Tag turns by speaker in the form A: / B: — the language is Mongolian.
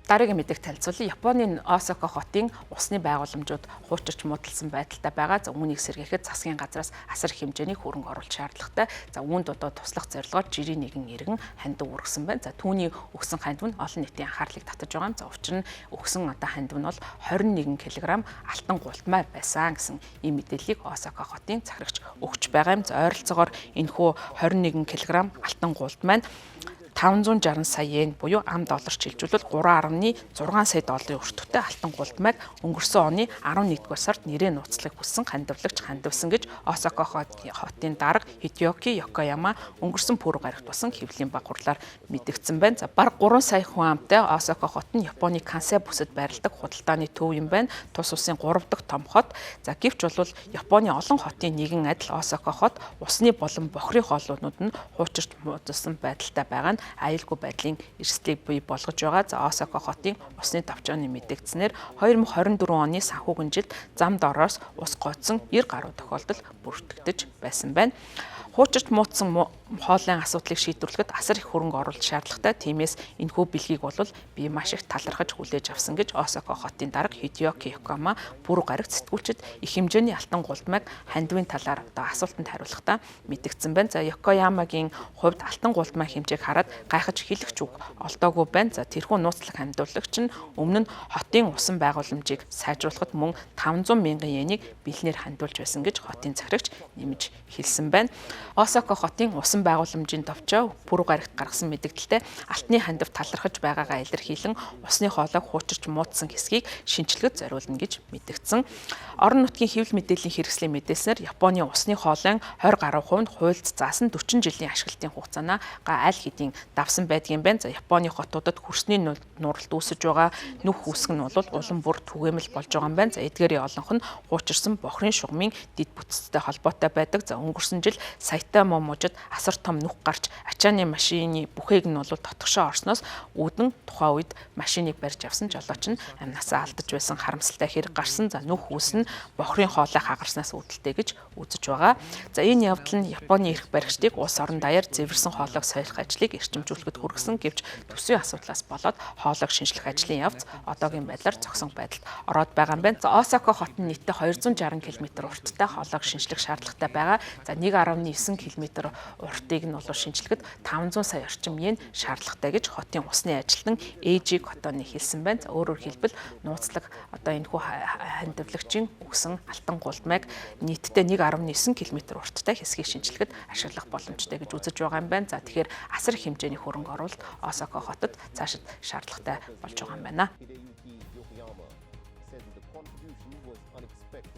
A: Дараагийн мэдээг танилцуулъя. Японы Осака хотын усны байгууламжууд хуучирч муудалсан байдалтай байгаа. За үүнийг сэргээхэд засгийн газраас асар их хэмжээний хөрөнгө оруулалт шаардлагатай. За үүнд одоо туслах зорилгоор жирийн нэгэн иргэн хандив үргэсэн байна. За түүний өгсөн хандив нь олон нийтийн анхаарлыг татаж байгаа юм. За учир нь өгсөн одоо хандив нь бол 21 кг алтан гултмай байсан гэсэн ийм мэдээллийг Осака хотын захирагч өгч байгаа юм. За ойролцоогоор энэхүү 21 кг алтан гултмай нь 560 сая йен буюу ам долларч хэлжүүлвэл 3.6 сая долларын өртөгтэй алтан гултмайг өнгөрсөн оны 11-р сард нэрээ нууцлах хүссэн хандивлагч хандивсан гэж Осака хотын дарга Хидеоки Йокояма өнгөрсөн пүрэв гарагт басан хэвлэлийн баг хурлаар мэдгдсэн байна. За бараг 3 сая хүн амтай Осака хот нь Японы Кансай бүсэд байрладаг худалдааны төв юм байна. Тус улсын 3 дахь том хот. За гэвч бол Японы олон хотын нэгэн адил Осака хот усны болон бохрын хоолойнууд нь хуучирч муудалсан байдалтай байгаа нь аюулгүй байдлын эрсдлийг бий болгож байгаа. За Осака хотын усны давчааны мэдээлснээр 2024 оны санхүүгийн жилд зам дороос ус гоцсон 90 гаруй тохиолдол бүртгэгдэж байсан байна. Хуучирч муудсан хоолойн асуудлыг шийдвэрлэхэд асар их хөрөнгө оруулалт шаардлагатай. Тиймээс энэхүү бэлгийг бол би маш их талархаж хүлээж авсан гэж Осака хотын дарга Хидеоки Йокояма пүрэв гарагт сэтгүүлчид их хэмжээний алтан гултмайг хандивын талаар одоо асуултанд хариулахдаа мэдгдсэн байна. За Йокоямагийн хувьд алтан гултмай хэмжээг хараад гайхаж хэлэх үг олдоогүй байна. За тэрхүү нууцлах хандивлагч нь өмнө нь хотын усан байгууламжийг сайжруулахад мөн 500 мянган йенийг бэлнээр хандивуулж байсан гэж хотын захирагч нэмж хэлсэн байна. Осака хотын усан байгууламжийн товчоо пүрэв гарагт гаргасан мэдээлэлтэй алтны хандив талархаж байгаагаа илэрхийлэн усны хоолойг хуучирч муудсан хэсгийг шинжилгэд зориулна гэж мэдгдсэн. Орон нутгийн хэвлэл мэдээллийн хэрэгслийн мэдээснээр Японы усны хоолойн 20 гаруй хувь нь хуульд заасан 40 жилийн ашиглалтын хугацаанаа аль хэдийн давсан байдгийн байна. За Японы хотуудад хөрсний нуралт үүсэж байгаа нүх үүсгэн нь бол улам бүр түгээмэл болж байгаа юм байна. За эдгээрийн олонх нь хуучирсан бохрын шугамын дид бүтцтэй холбоотой байдаг. За өнгөрсөн жил саятай момужид асар том нүх гарч ачааны машины бүхээг нь бол дотгошоо орсноос үүдэн тухайн үед машиныг барьж авсан жолооч нь амнасаа алдаж байсан харамсалтай хэрэг гарсан. За нүх үүс нь бохрын хоолой хагарснаас үүдэлтэй гэж үзэж байгаа. За энэ явдал нь Японы эрх баригчдыг улс орон даяар зэвэрсэн хоолойг соёлох ажлыг эрчимжүүлэхэд хүргэсэн гэвч төсвийн асуудлаас болоод хоолойг шинжлэх ажлын явц одоогийн байдлаар зогсон байдалд ороод байгаа юм байна. За Осака хот нь нийтдээ 260 км урттай хоолойг шинжлэх шаардлагатай байгаа. За 1.9 км уртыг нь бол шинжлэхэд 500 сая орчим йен шаардлагатай гэж хотын усны ажилтан Эйжи Котоны хэлсэн байна. За өөрөөр хэлбэл нууцлаг одоо энэхүү хандивлагчийн өгсөн алтан гултмайг нийтдээ 1.9 км урттай хэсгийг шинжлэхэд ашиглах боломжтой гэж үзэж байгаа юм байна. За тэгэхээр асар их хэмжээний хөрөнгө оруулалт Осака хотод цаашид шаардлагатай болж байгаа юм байна.